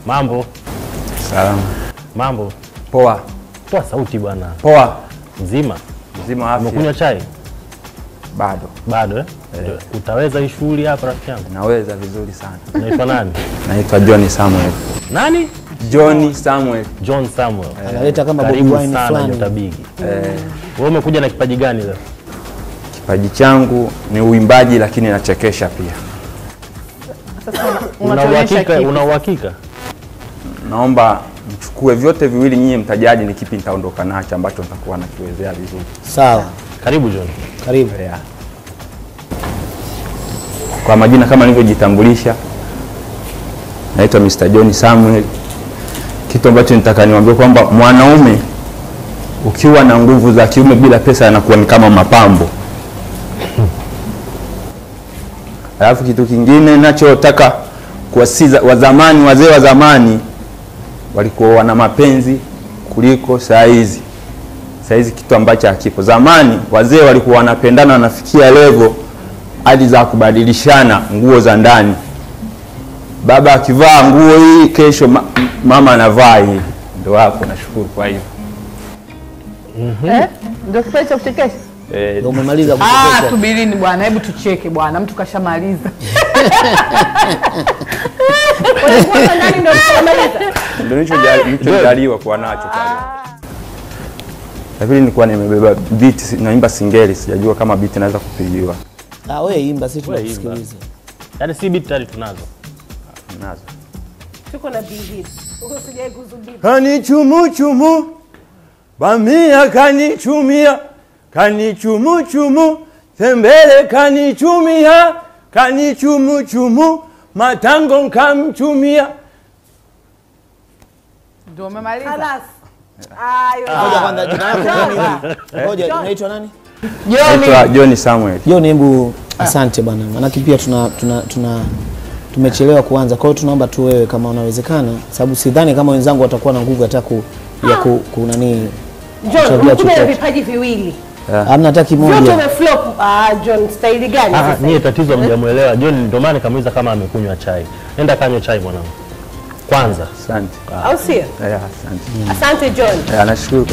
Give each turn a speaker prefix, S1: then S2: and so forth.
S1: Mambo.
S2: Salama.
S1: Mambo.
S2: Poa.
S1: Toa sauti bwana.
S2: Poa.
S1: Mzima.
S2: Mzima afya.
S1: Umekunywa chai?
S2: Bado.
S1: Utaweza hii shughuli hapa rafiki yangu?
S2: Naweza vizuri sana.
S1: Unaitwa nani?
S2: Naitwa John Samuel.
S1: Nani?
S2: John Samuel.
S1: John Samuel.
S3: Analeta kama Bobi Wine fulani.
S1: Utabigi. Wewe umekuja na kipaji gani leo?
S2: Kipaji changu ni uimbaji lakini nachekesha pia.
S1: Sasa una uhakika?
S2: Naomba mchukue vyote viwili nyinyi mtajaji ni kipi nitaondoka nacho ambacho nitakuwa nakiwezea vizuri.
S3: Sawa.
S1: Karibu John.
S3: Karibu.
S2: Kwa majina kama nilivyojitambulisha, naitwa Mr. John Samuel. Kitu ambacho nitaka niwaambie kwamba mwanaume ukiwa na nguvu za kiume bila pesa yanakuwa ni kama mapambo. Alafu kitu kingine ninachotaka kuwasiza wazee wa zamani walikuwa wana mapenzi kuliko saa hizi. Saa hizi kitu ambacho hakipo. Zamani wazee walikuwa wanapendana, wanafikia level hadi za kubadilishana nguo za ndani. Baba akivaa nguo hii kesho mama anavaa hii. Ndio hapo nashukuru kwa hiyo.
S4: Ndio kipaji cha kuchekesha?
S3: Ndio umemaliza kuchekesha.
S4: Subirini bwana, hebu tucheke bwana, mtu kashamaliza. Kwa nani ndio kashamaliza?
S2: Ndio nilichojaliwa kuwa nacho pale. Lakini nilikuwa nimebeba beat, naimba singeli, sijajua kama beat naweza kupigiwa.
S3: Wewe imba, sisi tunakusikiliza.
S1: Yaani si beat tayari tunazo.
S2: Nazo.
S4: Tuko na beat. Usijai kuzubiri.
S2: Kanichumu bamia kanichumia, kanichumu tembele kanichumu matango nkamchumia.
S4: Ndio umemaliza?
S3: Halas. Ngoja kwanza jina lako nani? Ngoja unaitwa nani?
S2: John Samuel.
S3: John, hebu asante bwana. Maana pia tumechelewa kuanza. Kwa hiyo tunaomba tu wewe kama unawezekana, sababu sidhani kama wenzangu watakuwa na nguvu hata kunani.
S4: John, kuna vipaji viwili.
S3: Hamna hata kimoja.
S4: Yote umeflop. John, style gani sasa?
S1: Ni tatizo mjamuelewa. John ndio maana kamuuliza kama amekunywa chai. Nenda kanywe chai mwanangu. Kwanza.
S2: Asante.
S4: Au sio?
S2: Asante.
S4: Asante John.
S2: Nashukuru.